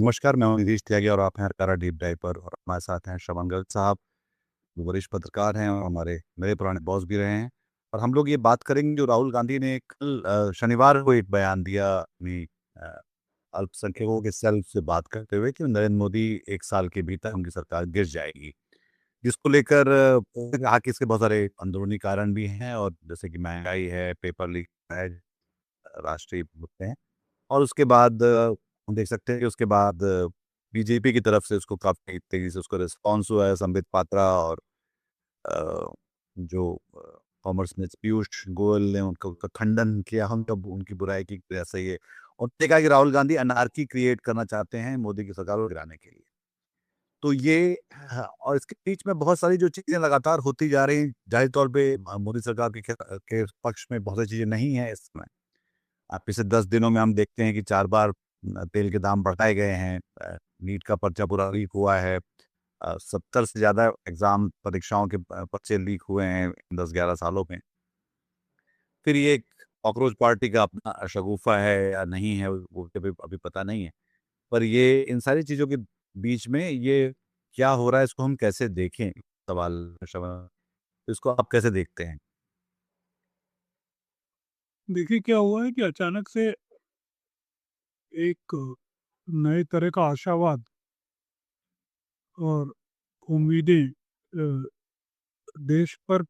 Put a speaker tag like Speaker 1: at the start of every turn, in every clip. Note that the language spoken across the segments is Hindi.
Speaker 1: नमस्कार, मैं हूँ निधीश त्यागी और आप हैं हरकारा डीप डाइव पर और हमारे साथ हैं श्रवण गर्ग साहब, जो वरिष्ठ पत्रकार हैं और हमारे मेरे पुराने बॉस भी रहे हैं। और हम लोग ये बात करेंगे जो राहुल गांधी ने कल शनिवार को एक बयान दिया अपनी अ, अल्पसंख्यकों के सेल से बात करते हुए कि नरेंद्र मोदी 1 साल के भीतर उनकी सरकार गिर जाएगी। जिसको लेकर उन्होंने कहा कि इसके बहुत सारे अंदरूनी कारण भी हैं और जैसे कि महँगाई है, पेपर लीक है, राष्ट्रीय मुद्दे हैं। और उसके बाद हम देख सकते हैं कि उसके बाद बीजेपी की तरफ से उसको काफ़ी तेज़ी से उसको रिस्पॉन्स हुआ है। संबित पात्रा और अ, जो कॉमर्स मिनिस्टर पीयूष गोयल ने उनका उनका खंडन किया, हम तब उनकी बुराई की जैसे ये और उन्होंने कहा कि राहुल गांधी अनार्की क्रिएट करना चाहते हैं मोदी की सरकार को गिराने के लिए। तो ये हाँ, और इसके बीच में बहुत सारी जो चीज़ें लगातार होती जा रही हैं, ज़ाहिर तौर पे मोदी सरकार के पक्ष में बहुत सारी चीज़ें नहीं हैं इस समय। पिछले 10 दिनों में हम देखते हैं कि 4 बार तेल के दाम बढ़ाए गए हैं। नीट का पर्चा पूरा लीक हुआ है। 70 से ज़्यादा एग्ज़ाम परीक्षाओं के पर्चे लीक हुए हैं 10-11 सालों में। फिर ये कॉकरोच पार्टी का अपना शगुफ़ा है या नहीं है, वो अभी अभी पता नहीं है। पर ये इन सारी चीज़ों के बीच में ये क्या हो रहा है, इसको हम कैसे देखें? सवाल इसको आप कैसे देखते हैं?
Speaker 2: देखिए क्या हुआ है कि अचानक से एक नए तरह का आशावाद और उम्मीदें देश पर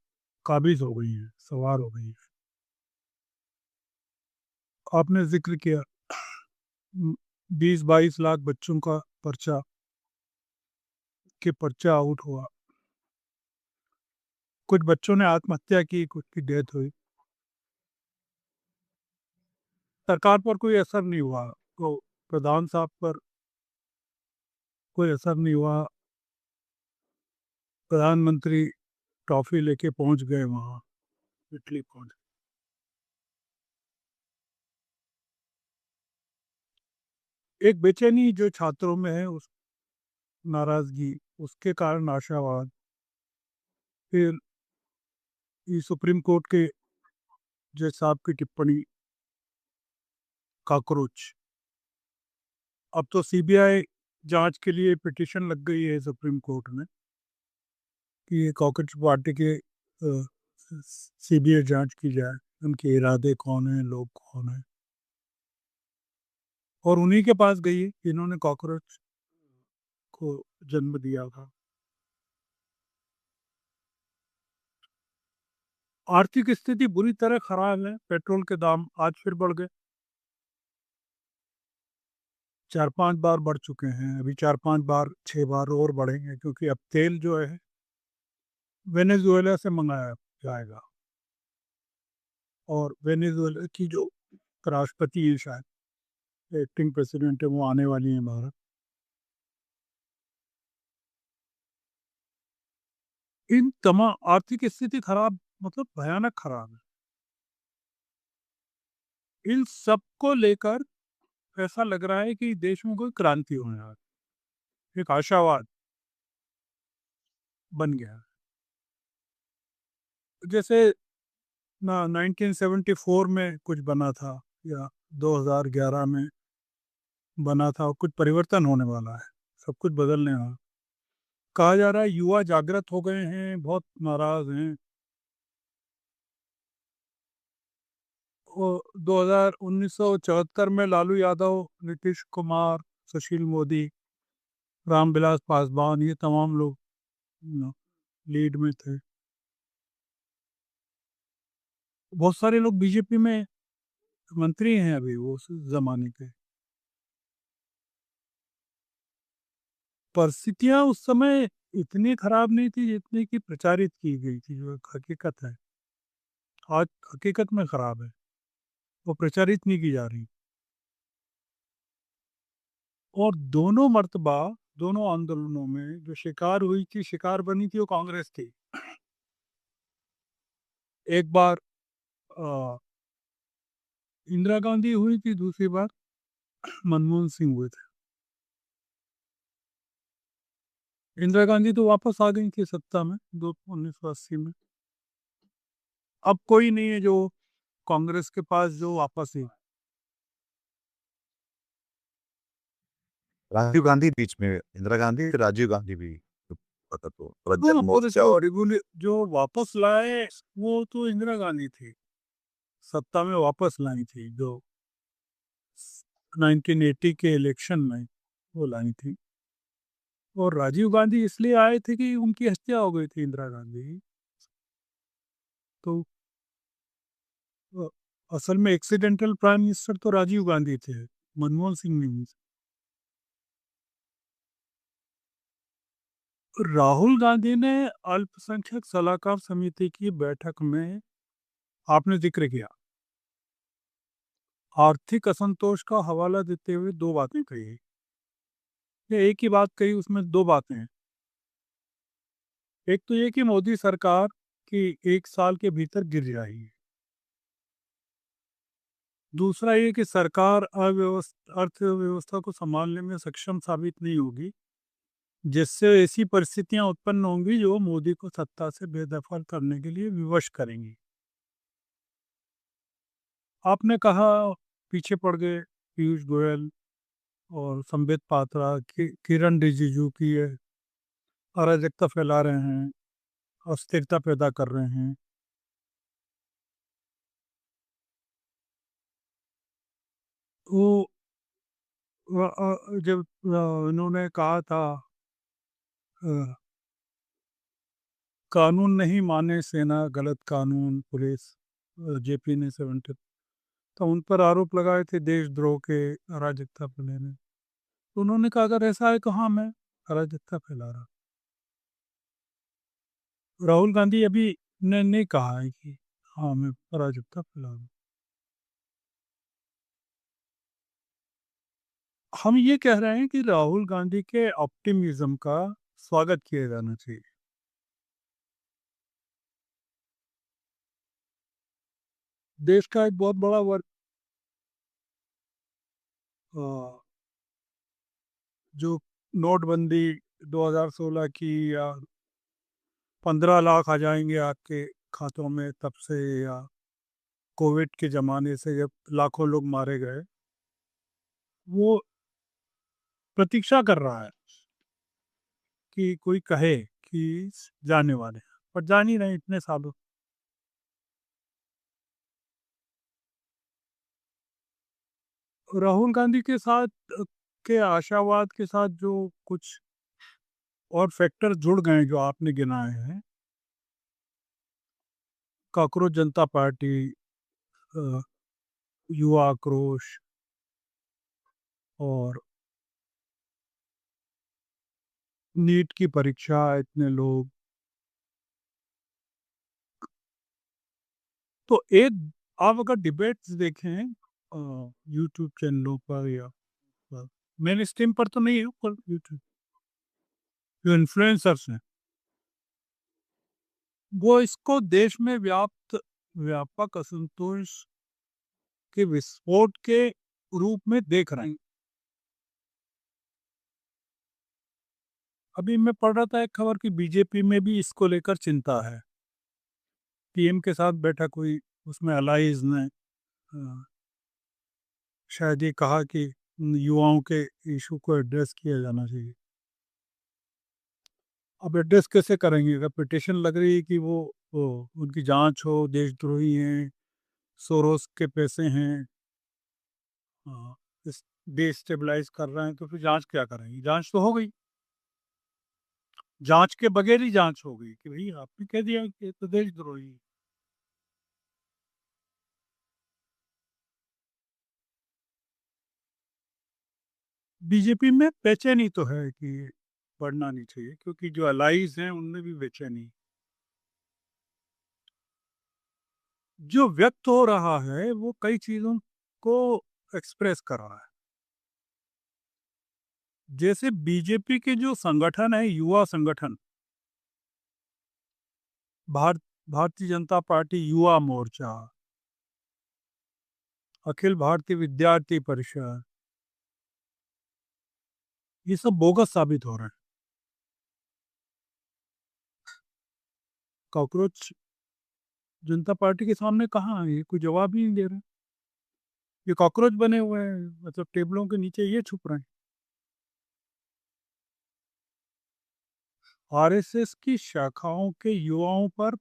Speaker 2: काबिज हो गई हैं, सवार हो गई हैं। आपने जिक्र किया 20-22 लाख बच्चों का पर्चा आउट हुआ। कुछ बच्चों ने आत्महत्या की, कुछ की डेथ हुई। सरकार पर कोई असर नहीं हुआ, तो प्रधान साहब पर कोई असर नहीं हुआ। प्रधानमंत्री ट्रॉफी लेके पहुंच गए वहाँ, इटली पहुंच गए। एक बेचैनी जो छात्रों में है, उस नाराजगी, उसके कारण आशावाद। फिर ये सुप्रीम कोर्ट के जज साहब की टिप्पणी, कॉकरोच। अब तो सीबीआई जांच के लिए पिटीशन लग गई है सुप्रीम कोर्ट में कि ये कॉकरोच पार्टी के सीबीआई जांच की जाए, उनके इरादे कौन हैं, लोग कौन हैं। और उन्हीं के पास गई है जिन्होंने कॉकरोच को जन्म दिया था। आर्थिक स्थिति बुरी तरह खराब है। पेट्रोल के दाम आज फिर बढ़ गए, 4-5 बार बढ़ चुके हैं। अभी 4-5 बार, 6 बार और बढ़ेंगे, क्योंकि अब तेल जो है वेनेजुएला से मंगाया जाएगा। और वेनेजुएला की जो राष्ट्रपति है, शायद एक्टिंग प्रेसिडेंट है, वो आने वाली है भारत। इन तमाम आर्थिक स्थिति खराब, मतलब भयानक खराब है। इन सबको लेकर ऐसा लग रहा है कि देश में कोई क्रांति होने वाली है। एक आशावाद बन गया है। जैसे ना 1974 में कुछ बना था, या 2011 में बना था, और कुछ परिवर्तन होने वाला है, सब कुछ बदलने वाला। कहा जा रहा है युवा जागृत हो गए हैं, बहुत नाराज हैं। वो 1974 में लालू यादव, नीतीश कुमार, सुशील मोदी, रामविलास पासवान, ये तमाम लोग लीड में थे। बहुत सारे लोग बीजेपी में मंत्री हैं अभी, वो उस जमाने के। परिस्थितियां उस समय इतनी खराब नहीं थी जितनी कि प्रचारित की गई थी, जो एक हकीकत है। आज हकीकत में खराब है, वो प्रचारित नहीं की जा रही। और दोनों मर्तबा, दोनों आंदोलनों में जो शिकार हुई थी, शिकार बनी थी, वो कांग्रेस थी। एक बार अ, इंदिरा गांधी हुई थी, दूसरी बार मनमोहन सिंह हुए थे। इंदिरा गांधी तो वापस आ गई थी सत्ता में, दो 1980 में। अब कोई नहीं है जो कांग्रेस के पास जो वापस ही।
Speaker 1: राजीव गांधी बीच में, इंदिरा गांधी, फिर राजीव गांधी भी पता तो
Speaker 2: हाँ,
Speaker 1: रंजन
Speaker 2: पर
Speaker 1: मोर्चा
Speaker 2: इसको
Speaker 1: और
Speaker 2: जो वापस लाए वो तो इंदिरा गांधी थी, सत्ता में वापस लाई थी, जो 1980 के इलेक्शन में वो लाई थी। और राजीव गांधी इसलिए आए थे कि उनकी हत्या हो गई थी, इंदिरा गांधी की। तो अ, असल में एक्सीडेंटल प्राइम मिनिस्टर तो राजीव गांधी थे, मनमोहन सिंह नहीं थे। राहुल गांधी ने अल्पसंख्यक सलाहकार समिति की बैठक में आपने जिक्र किया, आर्थिक असंतोष का हवाला देते हुए दो बातें कही। ये एक ही बात कही, उसमें दो बातें हैं। एक तो ये कि मोदी सरकार की 1 साल के भीतर गिर जाएगी। दूसरा ये कि सरकार अर्थव्यवस्था को संभालने में सक्षम साबित नहीं होगी, जिससे ऐसी परिस्थितियां उत्पन्न होंगी जो मोदी को सत्ता से बेदखल करने के लिए विवश करेंगी। आपने कहा पीछे पड़ गए पीयूष गोयल और संबित पात्रा, किरण रिजिजू की ये अराजकता फैला रहे हैं, अस्थिरता पैदा कर रहे हैं। वो जब इन्होंने कहा था अ, कानून नहीं माने सेना, गलत कानून, पुलिस, जेपी ने 70, तो उन पर आरोप लगाए थे देशद्रोह के, अराजकता फैलाने। तो उन्होंने कहा अगर ऐसा है तो हाँ, मैं अराजकता फैला रहा। राहुल गांधी अभी ने नहीं कहा है कि हाँ मैं अराजकता फैला रहा हूँ। हम ये कह रहे हैं कि राहुल गांधी के ऑप्टिमिज्म का स्वागत किया जाना चाहिए। देश का एक बहुत बड़ा वर्ग अ, जो नोटबंदी 2016 की, या 15 लाख आ जाएंगे आपके खातों में तब से, या कोविड के ज़माने से जब लाखों लोग मारे गए, वो प्रतीक्षा कर रहा है कि कोई कहे कि जाने वाले हैं, पर जान ही नहीं इतने सालों। राहुल गांधी के साथ के आशावाद के साथ जो कुछ और फैक्टर जुड़ गए जो आपने गिनाए हैं, कॉकरोच जनता पार्टी, अ, युवा आक्रोश, और नीट की परीक्षा, इतने लोग, तो एक आप अगर डिबेट्स देखें यूट्यूब चैनलों पर या मेन स्ट्रीम पर तो नहीं है, पर यूट्यूब जो इन्फ्लुएंसर्स हैं वो इसको देश में व्यापक असंतोष के विस्फोट के रूप में देख रहे हैं। अभी मैं पढ़ रहा था एक खबर कि बीजेपी में भी इसको लेकर चिंता है। पीएम के साथ बैठक हुई, उसमें अलाइज ने शायद ये कहा कि युवाओं के इशू को एड्रेस किया जाना चाहिए। अब एड्रेस कैसे करेंगे? अगर पिटिशन लग रही है कि वो उनकी जांच हो, देशद्रोही हैं, सोरोस के पैसे हैं, हाँ, इस डिस्टेबलाइज कर रहे हैं, तो फिर जांच क्या करेंगे? जांच तो हो गई, जांच के बगैर ही जांच हो गई कि भाई आपने कह दिया कि ये तो देशद्रोही है। बीजेपी में बेचैनी तो है कि बढ़ना नहीं चाहिए, क्योंकि जो अलाइज हैं उनमें भी बेचैनी जो व्यक्त हो रहा है, वो कई चीजों को एक्सप्रेस कर रहा है। जैसे बीजेपी के जो संगठन है, युवा संगठन, भारत भारतीय जनता पार्टी युवा मोर्चा, अखिल भारतीय विद्यार्थी परिषद, ये सब बोगस साबित हो रहे हैं। कॉकरोच जनता पार्टी के सामने कहाँ है? ये कोई जवाब ही नहीं दे रहे। ये कॉकरोच बने हुए हैं, मतलब टेबलों के नीचे ये छुप रहे हैं। आरएसएस की शाखाओं के युवाओं पर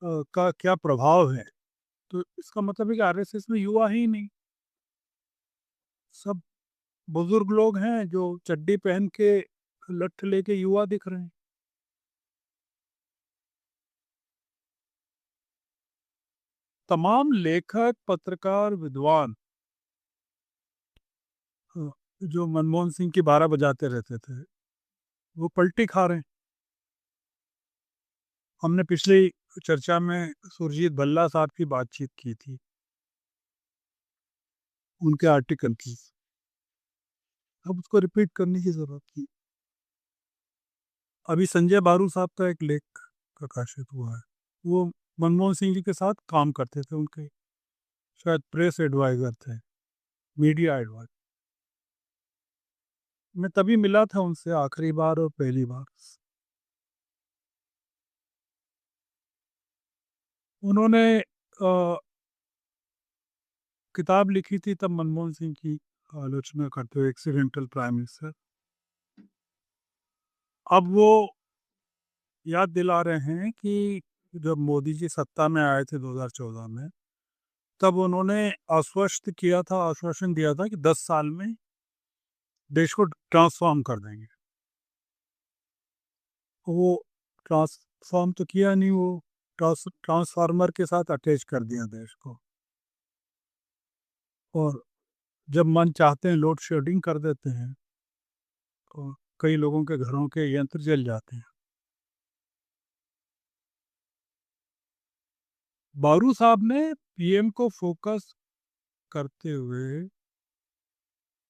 Speaker 2: का क्या प्रभाव है। तो इसका मतलब है कि आरएसएस में युवा ही नहीं, सब बुजुर्ग लोग हैं जो चड्डी पहन के लठ लेके युवा दिख रहे हैं। तमाम लेखक, पत्रकार, विद्वान अ, जो मनमोहन सिंह की 12 बजाते रहते थे, वो पलटी खा रहे हैं। हमने पिछली चर्चा में सुरजीत भल्ला साहब की बातचीत की थी, उनके आर्टिकल की। अब उसको रिपीट करने की जरूरत नहीं। अभी संजय बारू साहब का एक लेख प्रकाशित हुआ है। वो मनमोहन सिंह जी के साथ काम करते थे, उनके शायद प्रेस एडवाइजर थे, मीडिया एडवाइजर। मैं तभी मिला था उनसे आखिरी बार और पहली बार। उन्होंने किताब लिखी थी तब मनमोहन सिंह की आलोचना करते हुए, एक्सीडेंटल प्राइम मिनिस्टर। अब वो याद दिला रहे हैं कि जब मोदी जी सत्ता में आए थे 2014 में, तब उन्होंने आश्वासन दिया था कि 10 साल में देश को ट्रांसफॉर्म कर देंगे। वो ट्रांसफॉर्म तो किया नहीं, वो ट्रांसफार्मर के साथ अटैच कर दिया देश को, और जब मन चाहते हैं लोड शेडिंग कर देते हैं, और कई लोगों के घरों के यंत्र जल जाते हैं। बारू साहब ने पीएम को फोकस करते हुए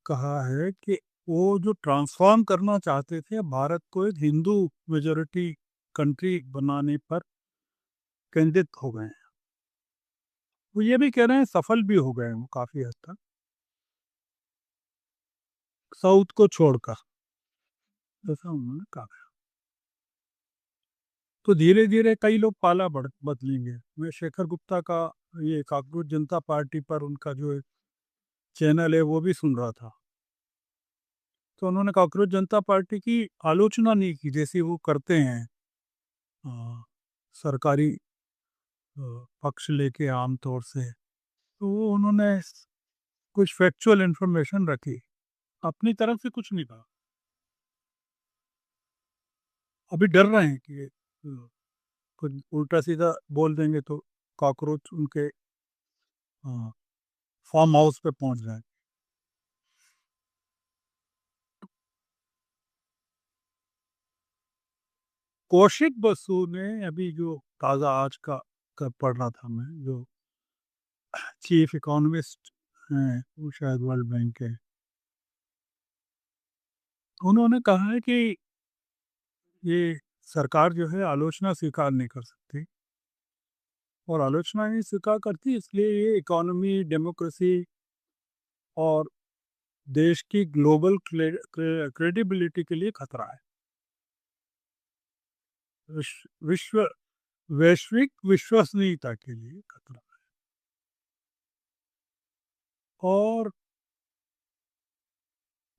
Speaker 2: कहा है कि वो जो ट्रांसफॉर्म करना चाहते थे, भारत को एक हिंदू मेजोरिटी कंट्री बनाने पर केंद्रित हो गए हैं। वो ये भी कह रहे हैं सफल भी हो गए हैं वो काफी हद तक, साउथ को छोड़कर, ऐसा उन्होंने कहा। तो धीरे धीरे कई लोग पाला बदलेंगे। मैं शेखर गुप्ता का ये कांग्रेस जनता पार्टी पर उनका जो एक चैनल है वो भी सुन रहा था। तो उन्होंने कांग्रेस जनता पार्टी की आलोचना नहीं की जैसी वो करते हैं सरकारी पक्ष लेके आमतौर से। तो वो उन्होंने कुछ फैक्चुअल इंफॉर्मेशन रखी, अपनी तरफ से कुछ नहीं कहा। अभी डर रहे हैं कि कुछ उल्टा सीधा बोल देंगे तो कॉकरोच उनके फार्म हाउस पे पहुंच जाए। कौशिक बसु ने अभी जो ताज़ा आज का पढ़ रहा था मैं, जो चीफ इकोनॉमिस्ट हैं, वो शायद वर्ल्ड बैंक के, उन्होंने कहा है कि ये सरकार जो है आलोचना स्वीकार नहीं कर सकती, और आलोचना नहीं स्वीकार करती इसलिए ये इकोनॉमी, डेमोक्रेसी और देश की ग्लोबल क्रेडिबिलिटी के लिए खतरा है। विश्व वैश्विक विश्वसनीयता के लिए खतरा है। और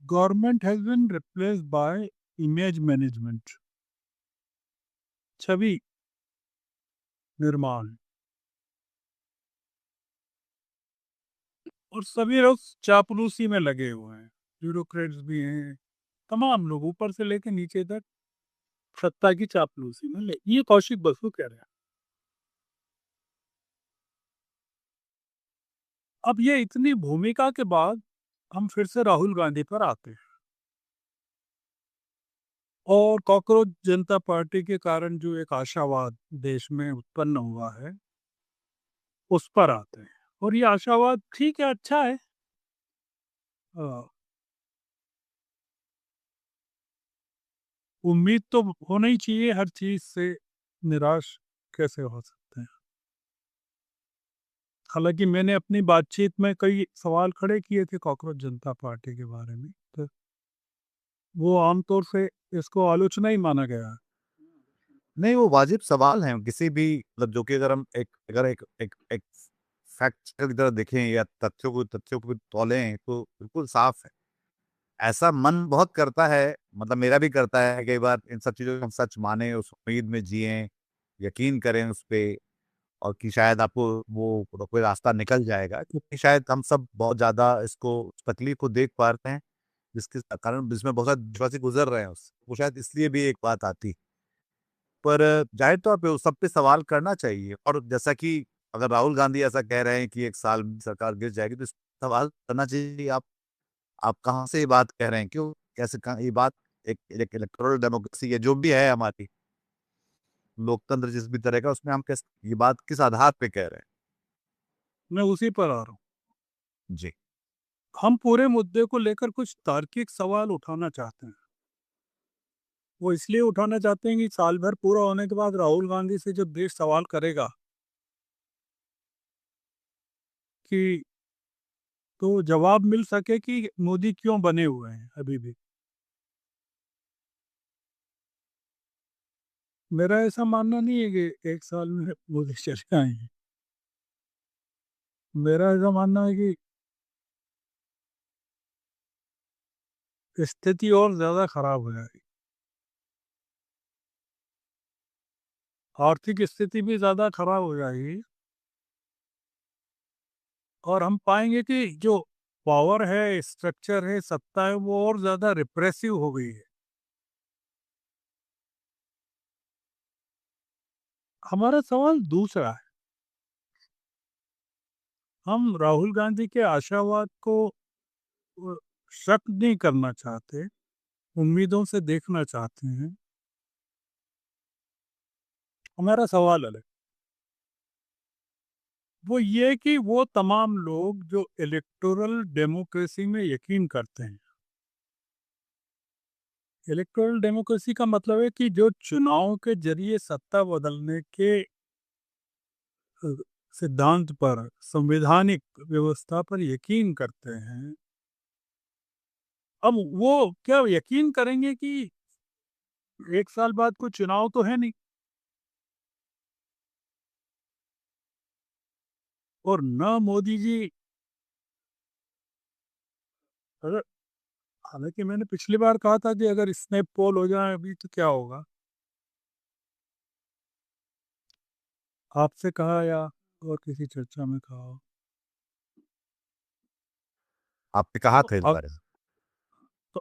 Speaker 2: government has been replaced by image management, छवि निर्माण, और सभी लोग चापलूसी में लगे हुए हैं। ब्यूरोक्रेट्स भी हैं, तमाम लोग ऊपर से लेके नीचे तक सत्ता की चापलूसी में ले, ये कौशिक बसु कह रहे हैं। अब ये इतनी भूमिका के बाद हम फिर से राहुल गांधी पर आते हैं, और कॉकरोच जनता पार्टी के कारण जो एक आशावाद देश में उत्पन्न हुआ है उस पर आते हैं। और ये आशावाद ठीक है, अच्छा है। अ, उम्मीद तो होना ही चाहिए, हर चीज से निराश कैसे हो सकते हैं। हालांकि मैंने अपनी बातचीत में कई सवाल खड़े किए थे कॉकरोच जनता पार्टी के बारे में, तो वो आमतौर से इसको आलोचना ही माना गया है।
Speaker 1: नहीं, वो वाजिब सवाल हैं किसी भी, मतलब जो कि अगर हम एक फैक्ट की तरह देखें या तथ्यों को तौलें तो बिल्कुल साफ है। ऐसा मन बहुत करता है, मतलब मेरा भी करता है कई बार इन सब चीज़ों को हम सच मानें, उस उम्मीद में जिएँ, यकीन करें उस पे और कि शायद आपको वो कोई रास्ता निकल जाएगा, क्योंकि शायद हम सब बहुत ज़्यादा इसको उस तकलीफ को देख पा रहे हैं, जिसके कारण जिसमें बहुत सारे देशवासी गुज़र रहे हैं उससे। वो शायद इसलिए भी एक बात आती। पर ज़ाहिर तौर पे उस सब पे सवाल करना चाहिए और जैसा कि अगर राहुल गांधी ऐसा कह रहे हैं कि 1 साल में सरकार गिर जाएगी, तो इस पे सवाल करना चाहिए कि आप कहाँ से ये बात कह रहे हैं? क्यों? कैसे कहाँ ये बात एक एक इलेक्टोरल डेमोक्रेसी है, जो भी है हमारी, लोकतंत्र जिस भी तरह का, उसमें हम किस ये बात किस आधार पे कह रहे हैं?
Speaker 2: मैं उसी पर आ रहा हूँ।
Speaker 1: जी।
Speaker 2: हम पूरे मुद्दे को लेकर कुछ तार्किक सवाल उठाना चाहते हैं। वो इसलिए उठाना चाहते हैं कि साल भर पूरा होने के बाद राहुल गांधी से जब देश सवाल करेगा कि तो जवाब मिल सके कि मोदी क्यों बने हुए हैं अभी भी। मेरा ऐसा मानना नहीं है कि 1 साल में मोदी चले आएँगे। मेरा ऐसा मानना है कि स्थिति और ज़्यादा खराब हो जाएगी। आर्थिक स्थिति भी ज़्यादा खराब हो जाएगी और हम पाएँगे कि जो पावर है, स्ट्रक्चर है, सत्ता है, वो और ज़्यादा रिप्रेसिव हो गई है। हमारा सवाल दूसरा है, हम राहुल गांधी के आशावाद को अ, शक नहीं करना चाहते, उम्मीदों से देखना चाहते हैं। हमारा सवाल अलग, वो ये कि वो तमाम लोग जो इलेक्टोरल डेमोक्रेसी में यकीन करते हैं। इलेक्टोरल डेमोक्रेसी का मतलब है कि जो चुनाव के ज़रिए सत्ता बदलने के अ, सिद्धांत पर, संवैधानिक व्यवस्था पर यकीन करते हैं। अब वो क्या यकीन करेंगे कि 1 साल बाद कोई चुनाव तो है नहीं और न मोदी जी अगर हालाँकि मैंने पिछली बार कहा था कि अगर स्नैप पोल हो जाए अभी तो क्या होगा? आपसे कहा या और किसी चर्चा में कहा हो।
Speaker 1: आपने कहा
Speaker 2: तो
Speaker 1: था इस बारे में।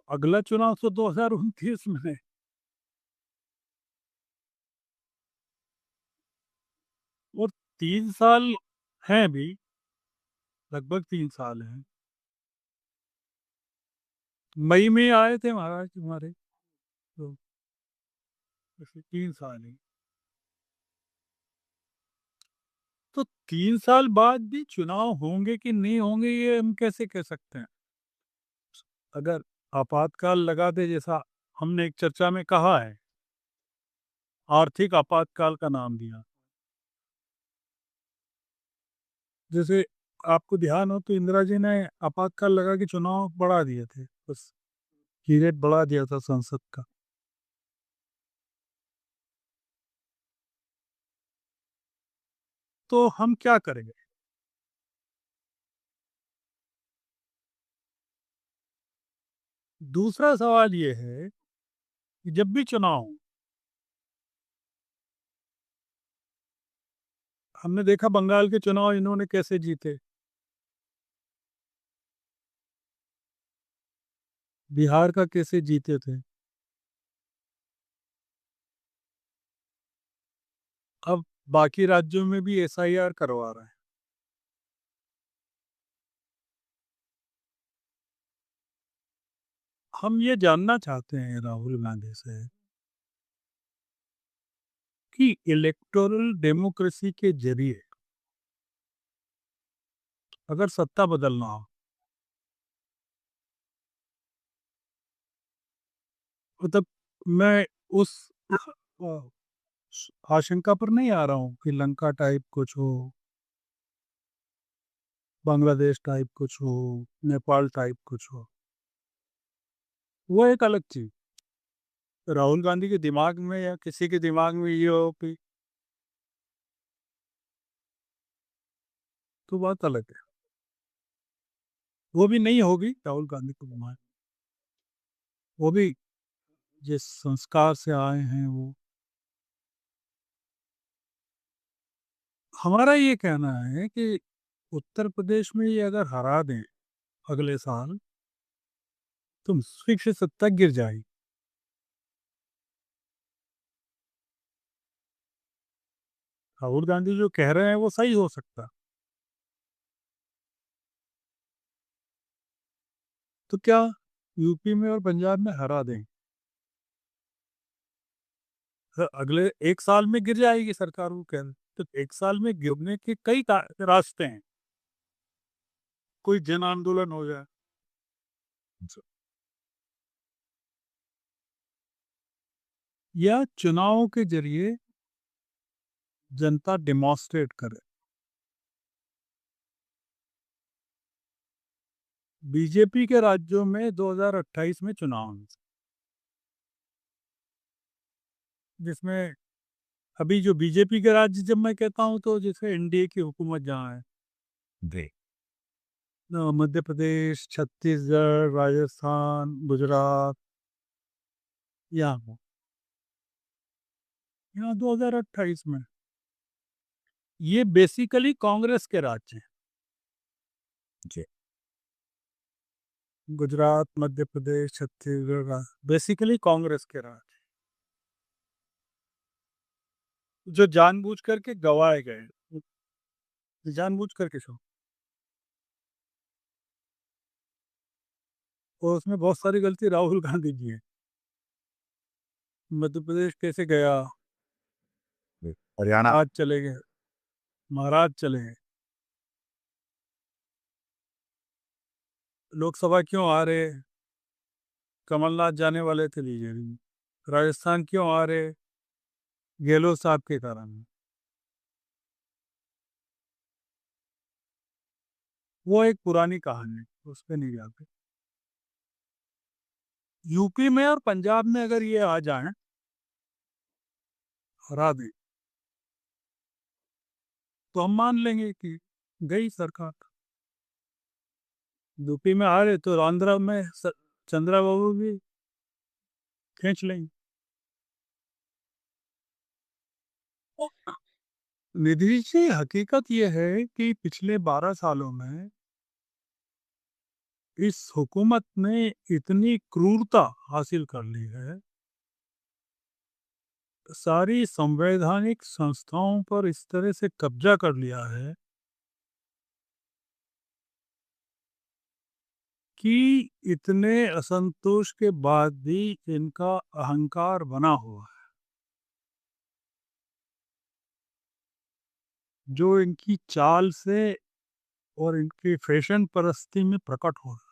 Speaker 2: अगला चुनाव तो 2029 में है और 3 साल हैं अभी, लगभग 3 साल हैं। मई में आए थे महाराज हमारे, तो ऐसे 3 साल ही। तो 3 साल बाद भी चुनाव होंगे कि नहीं होंगे ये हम कैसे कह सकते हैं? अगर आपातकाल लगा दें जैसा हमने एक चर्चा में कहा है, आर्थिक आपातकाल का नाम दिया। जैसे आपको ध्यान हो तो इंदिरा जी ने आपातकाल लगा के चुनाव बढ़ा दिए थे, बस पीरियड बढ़ा दिया था संसद का। तो हम क्या करेंगे? दूसरा सवाल ये है कि जब भी चुनाव हो, हमने देखा बंगाल के चुनाव इन्होंने कैसे जीते, बिहार का कैसे जीते थे। अब बाकी राज्यों में भी एसआईआर करवा रहे हैं। हम ये जानना चाहते हैं राहुल गांधी से कि इलेक्टोरल डेमोक्रेसी के जरिए अगर सत्ता बदलना हो, मतलब मैं उस अ, आशंका पर नहीं आ रहा हूँ कि लंका टाइप कुछ हो, बांग्लादेश टाइप कुछ हो, नेपाल टाइप कुछ हो, वो एक अलग चीज। राहुल गांधी के दिमाग में या किसी के दिमाग में ये हो कि तो बात अलग है। वो भी नहीं होगी राहुल गांधी को घुमाए। वो भी जिस संस्कार से आए हैं वो। हमारा ये कहना है कि उत्तर प्रदेश में ये अगर हरा दें अगले साल, तो शीर्ष सत्ता गिर जाएगी। राहुल गांधी जो कह रहे हैं वो सही हो सकता है। तो क्या यूपी में और पंजाब में हरा दें, अगले एक साल में गिर जाएगी सरकार, वो कह रहे। तो एक साल में गिरने के कई रास्ते हैं। कोई जन आंदोलन हो जाए, या चुनावों के जरिए जनता डेमोन्स्ट्रेट करे। बीजेपी के राज्यों में 2028 में चुनाव होंगे, जिसमें अभी जो बीजेपी के राज्य, जब मैं कहता हूँ तो जैसे एनडीए की हुकूमत जहाँ है,
Speaker 1: जी।
Speaker 2: मध्य प्रदेश, छत्तीसगढ़, राजस्थान, गुजरात, यहाँ यहाँ 2028 में ये बेसिकली कांग्रेस के राज्य हैं।
Speaker 1: जी।
Speaker 2: गुजरात, मध्य प्रदेश, छत्तीसगढ़ बेसिकली कांग्रेस के राज्य, जो जानबूझ करके गवाए गए, जानबूझ करके शो। और उसमें बहुत सारी गलती राहुल गांधी की है। मध्य प्रदेश कैसे गया,
Speaker 1: जी। हरियाणा।
Speaker 2: आज चले गए, महाराज चले गए, लोकसभा क्यों आ रहे, कमलनाथ जाने वाले थे बीजेपी में। राजस्थान क्यों आ रहे, गहलोत साहब के कारण। वो एक पुरानी कहानी है, उस पर नहीं जाते। यूपी में और पंजाब में अगर ये आ जाए, हरा दे, तो हम मान लेंगे कि गई सरकार। यूपी में आ रहे तो आंध्रा में चंद्रा बाबू भी खींच लेंगे। निधि जी, हकीकत यह है कि पिछले 12 सालों में इस हुकूमत ने इतनी क्रूरता हासिल कर ली है, सारी संवैधानिक संस्थाओं पर इस तरह से कब्जा कर लिया है कि इतने असंतोष के बाद भी इनका अहंकार बना हुआ है, जो इनकी चाल से और इनकी फैशन परस्ती में प्रकट हो रहा है,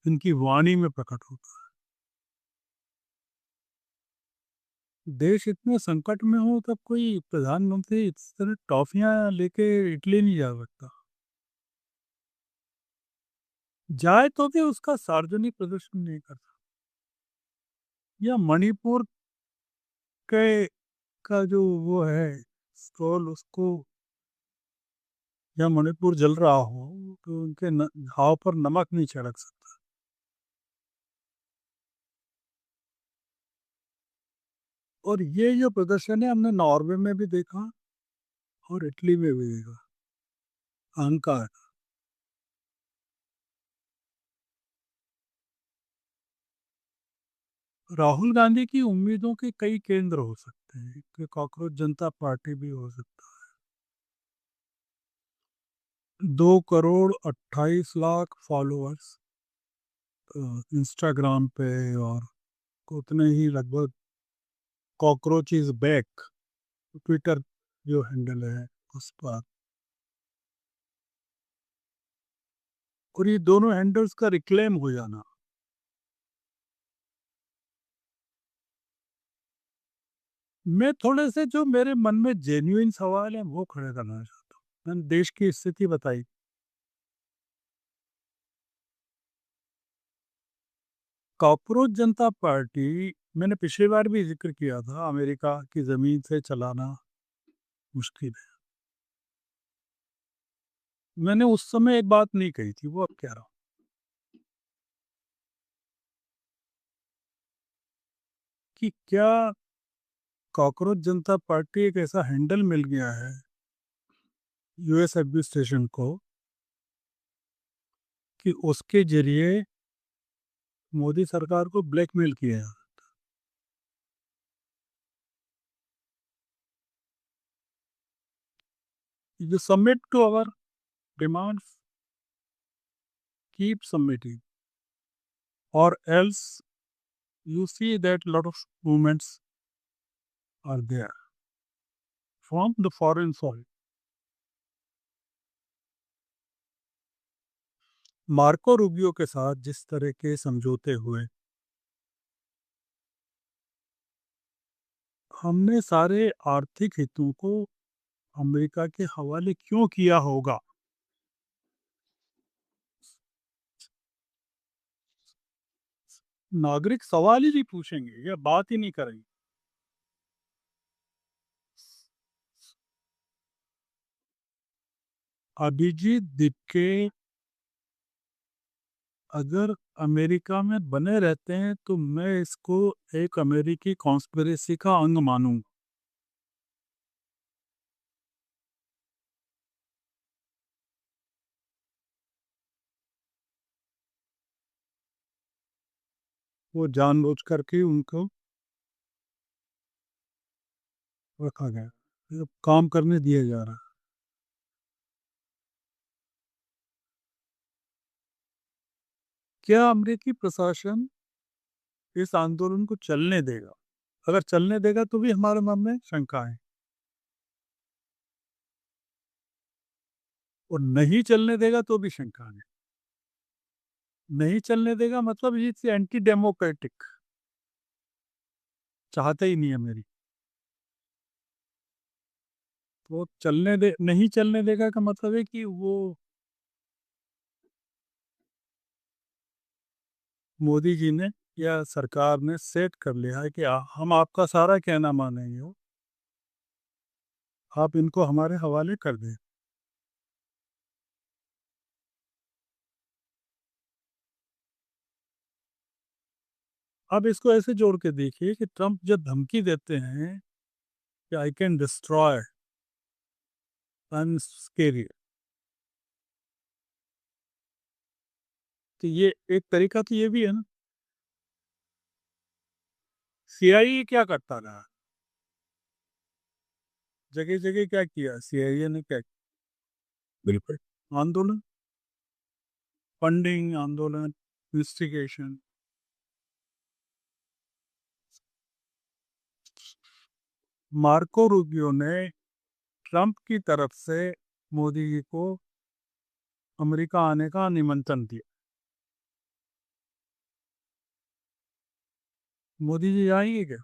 Speaker 2: इनकी वाणी में प्रकट होता है। देश इतने संकट में हो तब कोई प्रधानमंत्री इस तरह टॉफियां लेके इटली नहीं जा सकता। जाए तो भी उसका सार्वजनिक प्रदर्शन नहीं करता। या मणिपुर के का जो वो है स्टॉल, उसको, या मणिपुर जल रहा हो तो उनके घाव पर नमक नहीं छिड़क सकता। और ये जो प्रदर्शन है हमने नॉर्वे में भी देखा और इटली में भी देखा। अहंकार। राहुल गांधी की उम्मीदों के कई केंद्र हो सकते हैं कि कॉकरोच जनता पार्टी भी हो सकता है। 2 करोड़ 28 लाख फॉलोअर्स इंस्टाग्राम पे, और उतने ही लगभग कॉकरोच इज बैक ट्विटर जो हैंडल है उस पर। और ये दोनों हैंडल्स का रिक्लेम हो जाना, मैं थोड़े से जो मेरे मन में जेन्युइन सवाल है वो खड़े करना चाहता हूँ। मैंने देश की स्थिति बताई। कॉकरोच जनता पार्टी, मैंने पिछली बार भी जिक्र किया था, अमेरिका की जमीन से चलाना मुश्किल है। मैंने उस समय एक बात नहीं कही थी, वो अब कह रहा हूँ कि क्या कॉकरोच जनता पार्टी एक ऐसा हैंडल मिल गया है यूएस एडमिनिस्ट्रेशन को कि उसके जरिए मोदी सरकार को ब्लैकमेल किया है। You submit to our demands, keep submitting, or else you see that lot of movements are there from the foreign soil. Marco Rubio के साथ जिस तरह के समझौते हुए, हमने सारे आर्थिक हितों को अमेरिका के हवाले क्यों किया होगा? नागरिक सवाल ही नहीं पूछेंगे या बात ही नहीं करेंगे। अभिजीत दीपके अगर अमेरिका में बने रहते हैं तो मैं इसको एक अमेरिकी कॉन्स्पिरेसी का अंग मानूंगा। वो जानबूझ करके उनको रखा गया, ये काम करने दिया जा रहा है। क्या अमेरिकी प्रशासन इस आंदोलन को चलने देगा? अगर चलने देगा तो भी हमारे मन में शंका है, और नहीं चलने देगा तो भी शंका है। नहीं चलने देगा मतलब ये एंटी डेमोक्रेटिक, चाहते ही नहीं अमेरिका। तो चलने दे, नहीं चलने देगा का मतलब है कि वो मोदी जी ने या सरकार ने सेट कर लिया है कि हम आपका सारा कहना मानेंगे, हो आप इनको हमारे हवाले कर दें। अब इसको ऐसे जोड़ के देखिए कि ट्रम्प जब धमकी देते हैं कि आई कैन डिस्ट्रॉय स्केरी, तो ये एक तरीका तो ये भी है ना। सीआईए क्या करता रहा, जगह जगह क्या किया सीआईए ने, क्या किया? बिल्कुल आंदोलन, फंडिंग, आंदोलन, इन्वेस्टिगेशन। मार्को रूबियो ने ट्रंप की तरफ से मोदी जी को अमेरिका आने का निमंत्रण दिया। मोदी जी आएंगे क्या?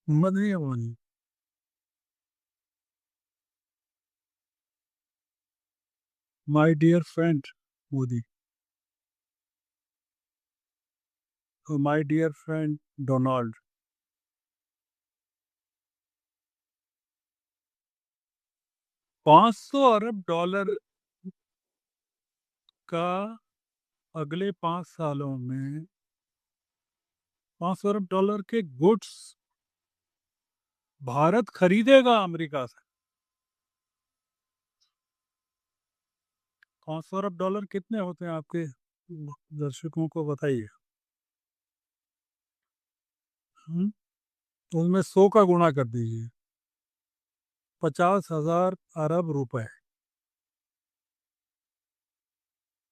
Speaker 2: हिम्मत नहीं है Modi. My dear friend Modi, my dear friend Donald, 500 अरब डॉलर का अगले 5 सालों में, 500 अरब डॉलर के गुड्स भारत खरीदेगा अमेरिका से। 500 अरब डॉलर कितने होते हैं आपके दर्शकों को बताइए। तो उसमें 100 का गुणा कर दीजिए, 50,000 अरब रुपए।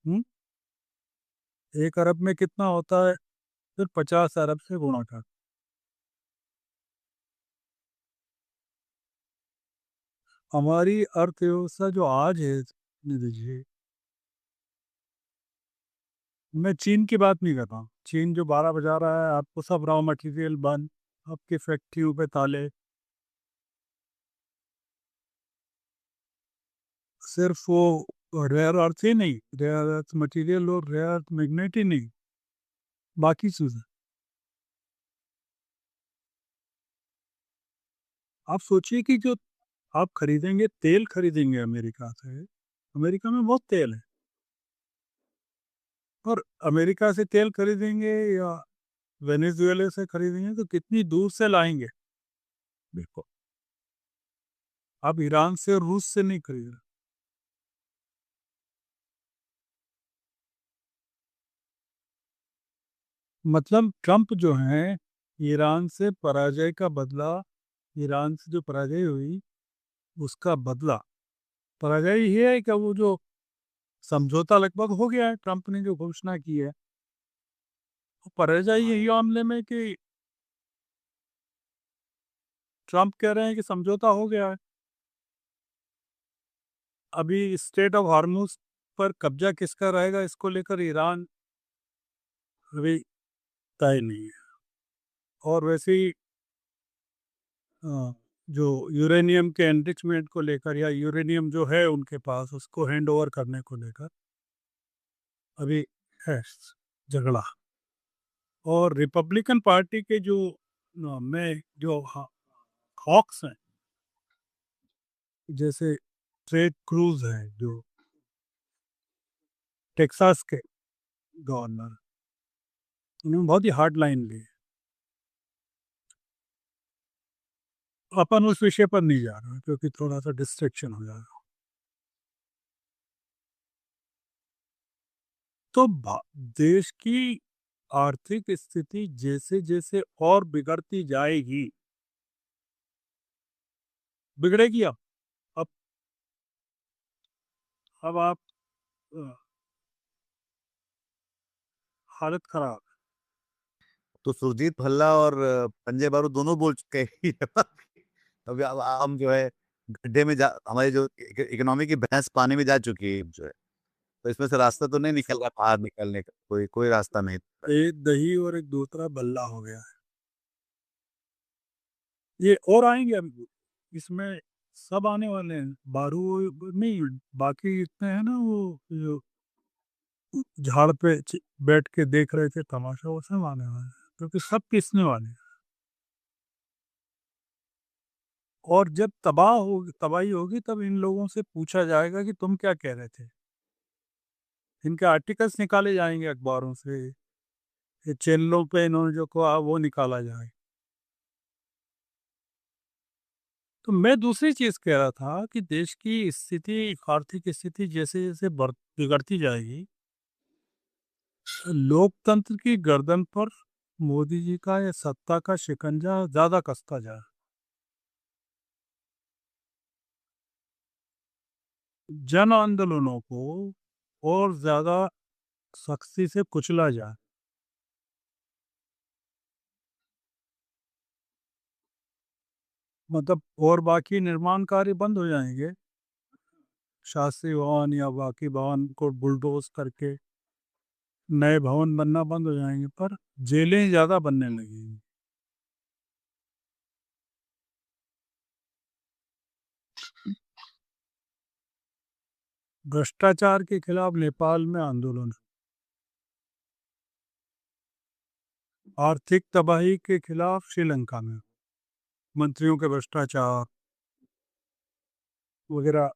Speaker 2: हम्म, 1 अरब में कितना होता है? फिर 50 अरब से गुणा कर। हमारी अर्थव्यवस्था जो आज है, निधि जी, मैं चीन की बात नहीं कर रहा हूँ। चीन जो 12 बजा रहा है, आपको सब रॉ मटेरियल बंद, आपकी फैक्ट्रियों पे ताले, सिर्फ वो रेयर अर्थ ही नहीं, रेयर अर्थ मटेरियल और रेयर अर्थ मैग्नेट ही नहीं, बाकी चीजें। आप सोचिए कि जो आप खरीदेंगे, तेल खरीदेंगे अमेरिका से, अमेरिका में बहुत तेल है, और अमेरिका से तेल खरीदेंगे या वेनेजुएला से खरीदेंगे तो कितनी दूर से लाएंगे। बिल्कुल, आप ईरान से और रूस से नहीं खरीद रहे। मतलब ट्रम्प जो है, ईरान से पराजय का बदला, ईरान से जो पराजय हुई उसका बदला, पराजय ये है कि वो जो समझौता लगभग हो गया है, ट्रम्प ने जो घोषणा की है, वो पराजय यही मामले में कि ट्रम्प कह रहे हैं कि समझौता हो गया है। अभी स्टेट ऑफ हार्मुज पर कब्जा किसका रहेगा, इसको लेकर ईरान अभी तय नहीं है। और वैसे ही जो यूरेनियम के एनरिचमेंट को लेकर, या यूरेनियम जो है उनके पास उसको हैंड ओवर करने को लेकर अभी है झगड़ा। और रिपब्लिकन पार्टी के जो में जो हॉक्स हैं, जैसे टेड क्रूज हैं जो टेक्सास के गवर्नर, उन्होंने बहुत ही हार्ड लाइन ली है। अपन उस विषय पर नहीं जा रहे हैं, क्योंकि थोड़ा सा डिस्ट्रैक्शन हो जाएगा। तो देश की आर्थिक स्थिति जैसे जैसे और बिगड़ती जाएगी, बिगड़ेगी। अब अब आप अ, हालत खराब है।
Speaker 1: तो सुरजीत भल्ला और संजय बारू दोनों बोल चुके हैं ये बात कि अभी अब हम जो है गड्ढे में जा, हमारी जो इकोनॉमी की भैंस पानी में जा चुकी है जो है, तो इसमें से रास्ता तो नहीं निकल रहा बाहर निकलने का, कोई कोई रास्ता नहीं।
Speaker 2: एक दही और एक दूसरा बल्ला हो गया है। ये और आएंगे अभी इसमें, सब आने वाले हैं। बारू नहीं, बाकी इतने हैं ना, वो जो झाड़ पे बैठ के देख रहे थे तमाशा, वो सब आने वाले हैं, क्योंकि सब पीसने वाले हैं। और जब तबाही होगी, तब इन लोगों से पूछा जाएगा कि तुम क्या कह रहे थे। इनके आर्टिकल्स निकाले जाएंगे अखबारों से, ये चैनलों पे इन्होंने जो कहा वो निकाला जाए। तो मैं दूसरी चीज कह रहा था कि देश की स्थिति, आर्थिक स्थिति जैसे जैसे बिगड़ती जाएगी, लोकतंत्र की गर्दन पर मोदी जी का या सत्ता का शिकंजा ज्यादा कसता जाए, जन आंदोलनों को और ज्यादा सख्ती से कुचला जाए। मतलब और बाकी निर्माण कार्य बंद हो जाएंगे, शास्त्री भवन या बाकी भवन को बुलडोज करके नए भवन बनना बंद हो जाएंगे, पर जेलें ज्यादा बनने लगेंगी। भ्रष्टाचार के खिलाफ नेपाल में आंदोलन, आर्थिक तबाही के खिलाफ श्रीलंका में मंत्रियों के भ्रष्टाचार वगैरह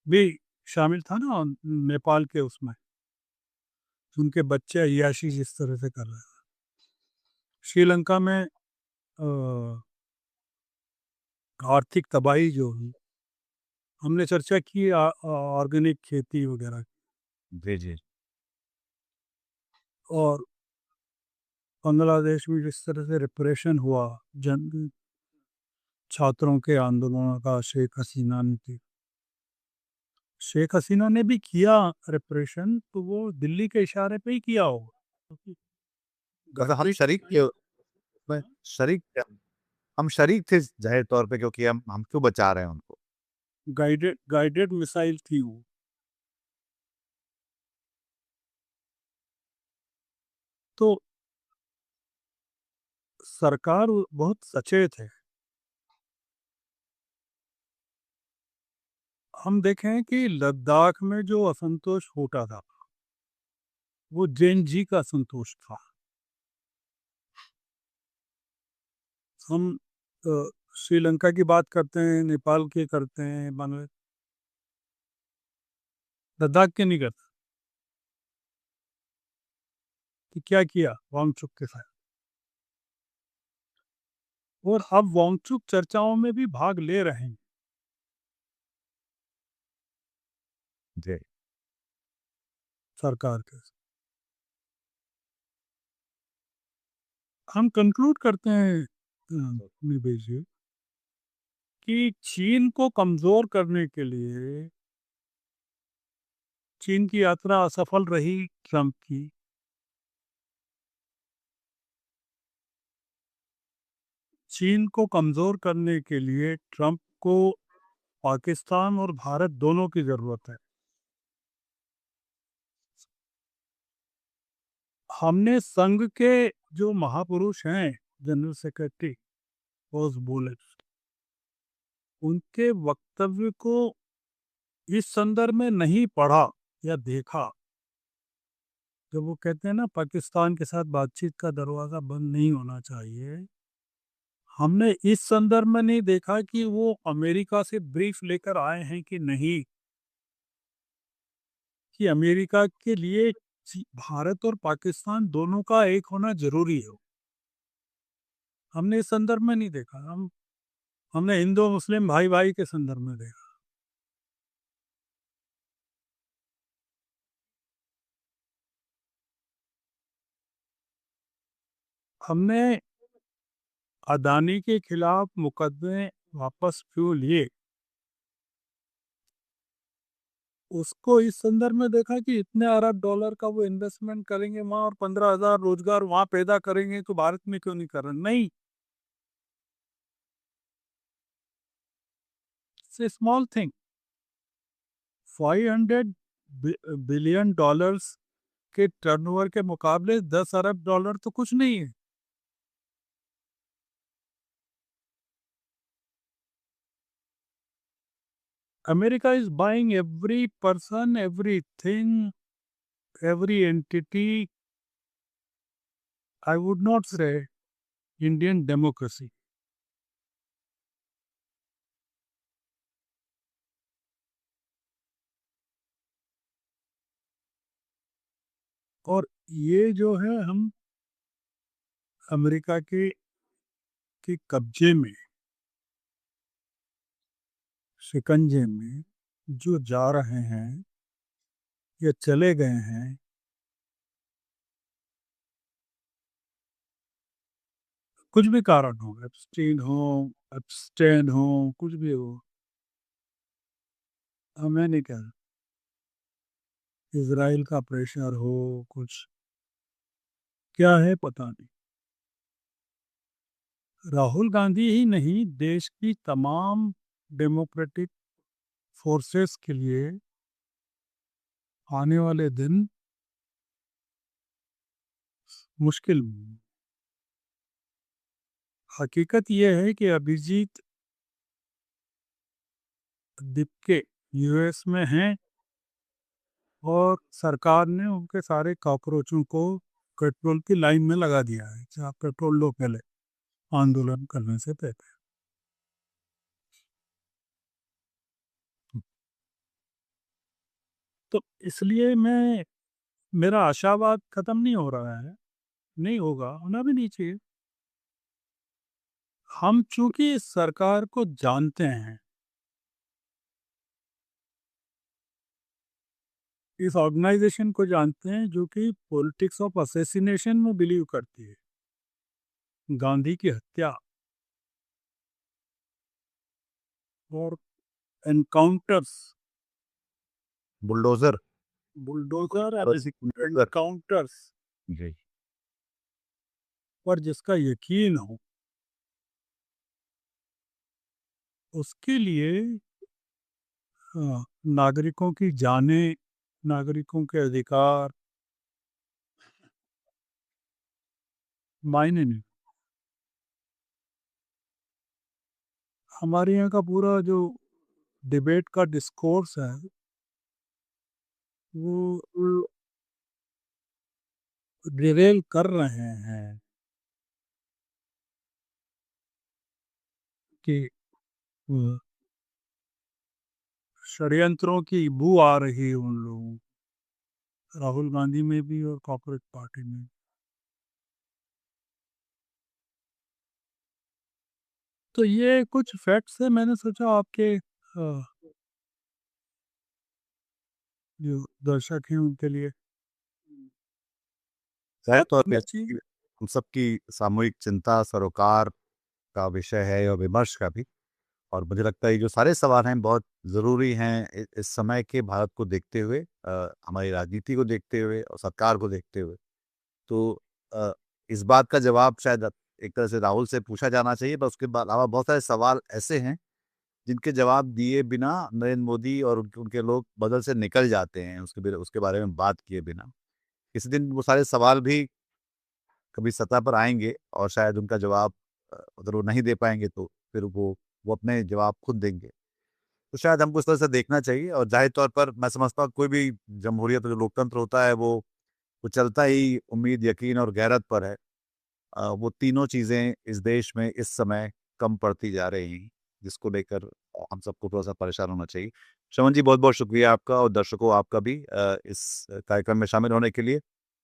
Speaker 2: भी शामिल था ना नेपाल के उसमें। उनके बच्चे अय्याशी जिस तरह से कर रहे हैं श्रीलंका में, आर्थिक तबाही जो हुई, हमने चर्चा की ऑर्गेनिक खेती वगैरह की।
Speaker 1: जी जी।
Speaker 2: और बांग्लादेश में जिस तरह से रिप्रेशन हुआ जन छात्रों के आंदोलनों का, शेख हसीना ने भी किया रिप्रेशन, तो वो दिल्ली के इशारे पे ही किया होगा, क्योंकि
Speaker 1: मतलब हम शरीक थे उसमें, शरीक थे हम शरीक थे जाहिर तौर पे, क्योंकि हम क्यों बचा रहे हैं उनको।
Speaker 2: गाइडेड गाइडेड मिसाइल थी वो। तो सरकार बहुत सचेत है। हम देखें कि लद्दाख में जो असंतोष फूटा था, वो जैन जी का असंतोष था। हम अ, श्रीलंका की बात करते हैं, नेपाल की करते हैं, बांग्लादेश, लद्दाख के नहीं करता कि क्या किया वांगचुक के साथ। और अब वांगचुक चर्चाओं में भी भाग ले रहे हैं
Speaker 1: जी।
Speaker 2: सरकार के साथ। हम कंक्लूड करते हैं निवेश जी कि चीन को कमजोर करने के लिए चीन की यात्रा असफल रही ट्रंप की। चीन को कमजोर करने के लिए ट्रंप को पाकिस्तान और भारत दोनों की जरूरत है। हमने संघ के जो महापुरुष हैं, जनरल सेक्रेटरी बोस बुलेट, उनके वक्तव्य को इस संदर्भ में नहीं पढ़ा या देखा। जब वो कहते हैं ना पाकिस्तान के साथ बातचीत का दरवाजा बंद नहीं होना चाहिए, हमने इस संदर्भ में नहीं देखा कि वो अमेरिका से ब्रीफ लेकर आए हैं कि नहीं, कि अमेरिका के लिए भारत और पाकिस्तान दोनों का एक होना जरूरी है। हमने इस संदर्भ में नहीं देखा। हमने हिंदू मुस्लिम भाई भाई के संदर्भ में देखा। हमने अदानी के खिलाफ मुकदमे वापस क्यों लिए, उसको इस संदर्भ में देखा कि इतने अरब डॉलर का वो इन्वेस्टमेंट करेंगे वहां और 15,000 रोजगार वहां पैदा करेंगे, तो भारत में क्यों नहीं कर रहे? नहीं, it's small thing. 500 billion dollars के टर्नओवर के मुकाबले 10 अरब डॉलर तो कुछ नहीं है। America is buying every person, everything, every entity. I would not say Indian democracy. और ये जो है हम अमेरिका के कब्जे में, शिकंजे में जो जा रहे हैं या चले गए हैं, कुछ भी कारण हो, एब्सटेन हो, कुछ भी हो, मैं नहीं कह रहा, इजराइल का प्रेशर हो, कुछ क्या है पता नहीं। राहुल गांधी ही नहीं, देश की तमाम डेमोक्रेटिक फोर्सेस के लिए आने वाले दिन मुश्किल। हकीकत यह है कि अभिजीत दिपके यूएस में हैं और सरकार ने उनके सारे कॉकरोचों को पेट्रोल की लाइन में लगा दिया है कि आप पेट्रोल लो पहले, आंदोलन करने से पहले। तो इसलिए मेरा आशावाद खत्म नहीं हो रहा है, नहीं होगा, होना भी नहीं चाहिए। हम चूंकि इस सरकार को जानते हैं, इस ऑर्गेनाइजेशन को जानते हैं जो कि पॉलिटिक्स ऑफ असैसिनेशन में बिलीव करती है, गांधी की हत्या और encounters,
Speaker 1: bulldozer.
Speaker 2: Bulldozer
Speaker 1: bulldozer.
Speaker 2: Encounters
Speaker 1: जी।
Speaker 2: पर जिसका यकीन हो, उसके लिए नागरिकों की जानें, नागरिकों के अधिकार मायने नहीं। हमारे यहाँ का पूरा जो डिबेट का डिस्कोर्स है वो रिवेल कर रहे हैं कि षड्यंत्रों की बू आ रही है उन लोगों को, राहुल गांधी में भी और कॉर्पोरेट पार्टी में भी। तो ये कुछ फैक्ट्स है, मैंने सोचा आपके जो दर्शक हैं उनके लिए
Speaker 1: जाहिर तौर पे
Speaker 2: जी।
Speaker 1: हम सबकी सामूहिक चिंता सरोकार का विषय है और विमर्श का भी। और मुझे लगता है ये जो सारे सवाल हैं बहुत ज़रूरी हैं इस समय के भारत को देखते हुए, हमारी राजनीति को देखते हुए और सरकार को देखते हुए। तो अ, इस बात का जवाब शायद एक तरह से राहुल से पूछा जाना चाहिए, पर उसके अलावा बहुत सारे सवाल ऐसे हैं जिनके जवाब दिए बिना नरेंद्र मोदी और उनके उनके लोग बदल से निकल जाते हैं उसके बारे में बात किए बिना। किसी दिन वो सारे सवाल भी कभी सतह पर आएँगे और शायद उनका जवाब अगर वो नहीं दे पाएँगे तो फिर वो अपने जवाब खुद देंगे। तो शायद हमको इस तरह से देखना चाहिए और ज़ाहिर तौर पर मैं समझता हूँ कोई भी जमहूरियत जो लोकतंत्र होता है वो चलता ही उम्मीद, यकीन और गैरत पर है। वो तीनों चीज़ें इस देश में इस समय कम पड़ती जा रही हैं, जिसको लेकर हम सबको थोड़ा-सा परेशान होना चाहिए। शमन जी बहुत-बहुत शुक्रिया आपका और दर्शकों आपका भी इस कार्यक्रम में शामिल होने के लिए।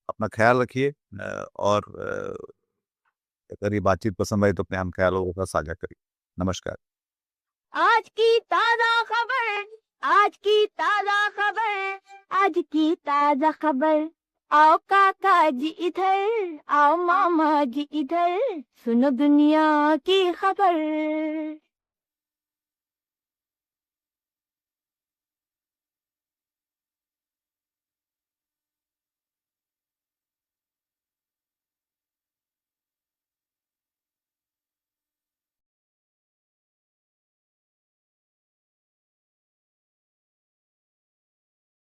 Speaker 1: अपना ख़्याल रखिए और अगर ये बातचीत पसंद आई तो अपने हम ख़्यालों को साझा करिए। नमस्कार।
Speaker 3: आज की ताजा खबर, आज की ताजा खबर, आज की ताजा खबर। आओ काका जी इधर, आओ मामा जी इधर, सुनो दुनिया की खबर।